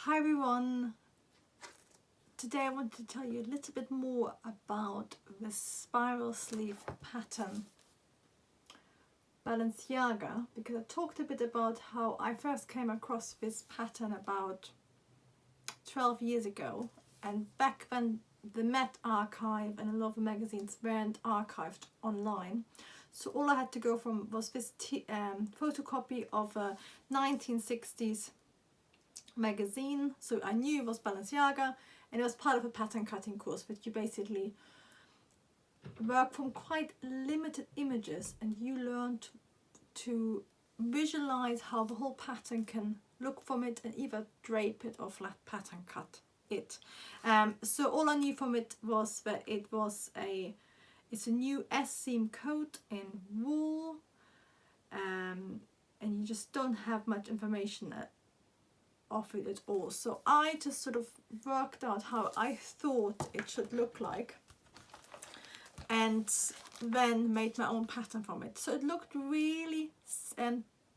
Hi everyone, today I want to tell you a little bit more about the spiral sleeve pattern Balenciaga, because I talked a bit about how I first came across this pattern about 12 years ago, and back when the Met archive and a lot of the magazines weren't archived online, so all I had to go from was this photocopy of a 1960s magazine. So I knew it was Balenciaga, and it was part of a pattern cutting course, but you basically work from quite limited images and you learn to visualize how the whole pattern can look from it and either drape it or flat pattern cut it. So all I knew from it was that it's a new S-seam coat in wool, and you just don't have much information of it at all. So I just sort of worked out how I thought it should look like and then made my own pattern from it. So it looked really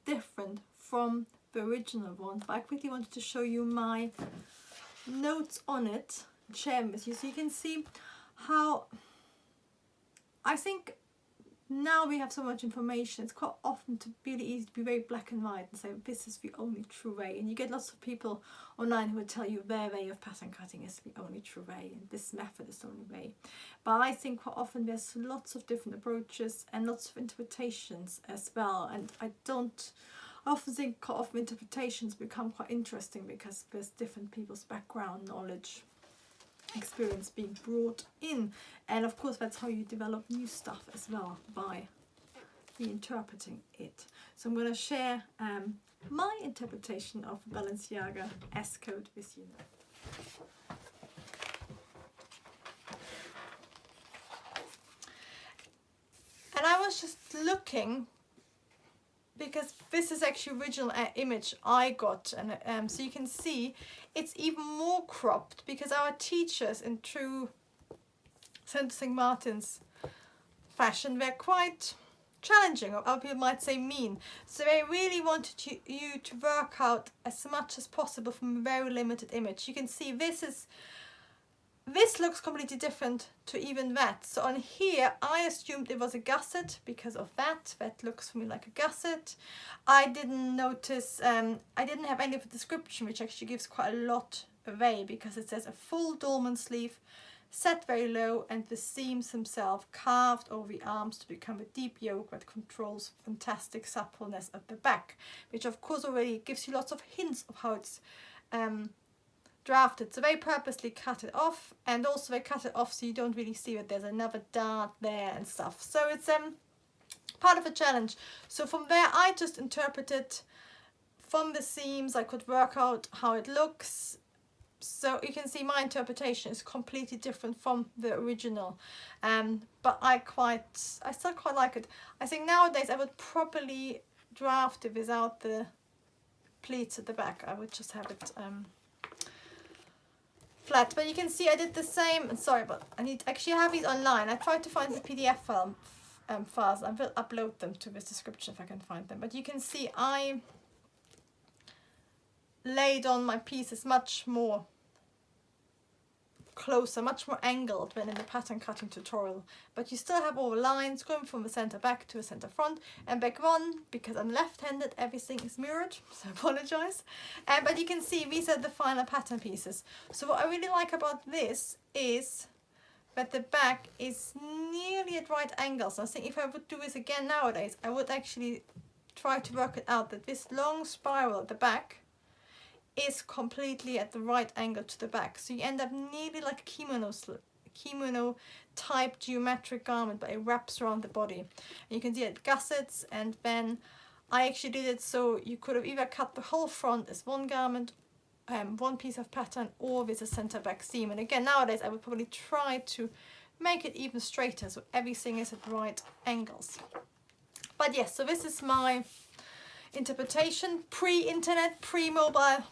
different from the original one, but I quickly wanted to show you my notes on it and share them with you so you can see how I think now we have so much information. It's quite often really easy to be very black and white and say this is the only true way, and you get lots of people online who will tell you their way of pattern cutting is the only true way and this method is the only way. But I think quite often there's lots of different approaches and lots of interpretations as well, and I often think quite often interpretations become quite interesting because there's different people's background, knowledge, experience being brought in, and of course that's how you develop new stuff as well, by reinterpreting it. So I'm going to share my interpretation of Balenciaga S-coat with you now. And I was just looking because this is actually original image I got, and so you can see it's even more cropped because our teachers in true St. Martin's fashion were quite challenging, or other people might say mean. So they really wanted you to work out as much as possible from a very limited image. You can see this looks completely different to even that. So on here, I assumed it was a gusset because of that. That looks for me like a gusset. I didn't notice, I didn't have any of the description, which actually gives quite a lot away because it says a full dolman sleeve, set very low, and the seams themselves carved over the arms to become a deep yoke that controls fantastic suppleness at the back, which of course already gives you lots of hints of how it's drafted. So they purposely cut it off, and also they cut it off so you don't really see that there's another dart there and stuff. So it's part of a challenge. So from there I just interpreted from the seams. I could work out how it looks. So you can see my interpretation is completely different from the original, but I still quite like it. I think nowadays I would probably draft it without the pleats at the back. I would just have it flat, but you can see I did the same. Sorry, but I actually have these online. I tried to find the PDF files. I will upload them to this description if I can find them. But you can see I laid on my pieces much more closer, much more angled than in the pattern cutting tutorial, but you still have all the lines going from the center back to the center front and back one. Because I'm left-handed, everything is mirrored, so I apologize. But you can see these are the final pattern pieces. So what I really like about this is that the back is nearly at right angles. I think if I would do this again nowadays, I would actually try to work it out that this long spiral at the back is completely at the right angle to the back, so you end up nearly like a kimono type geometric garment, but it wraps around the body. And you can see it gussets, and then I actually did it so you could have either cut the whole front as one garment, one piece of pattern, or with a center back seam. And again, nowadays I would probably try to make it even straighter so everything is at right angles. But yes, so this is my interpretation, pre-internet, pre-mobile.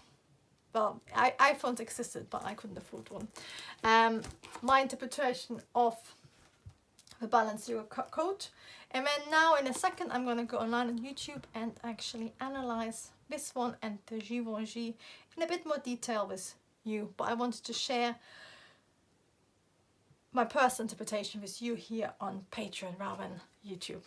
Well, iPhones existed, but I couldn't afford one. My interpretation of the Balenciaga coat. And then now in a second, I'm going to go online on YouTube and actually analyze this one and the Givenchy in a bit more detail with you, but I wanted to share my personal interpretation with you here on Patreon rather than YouTube.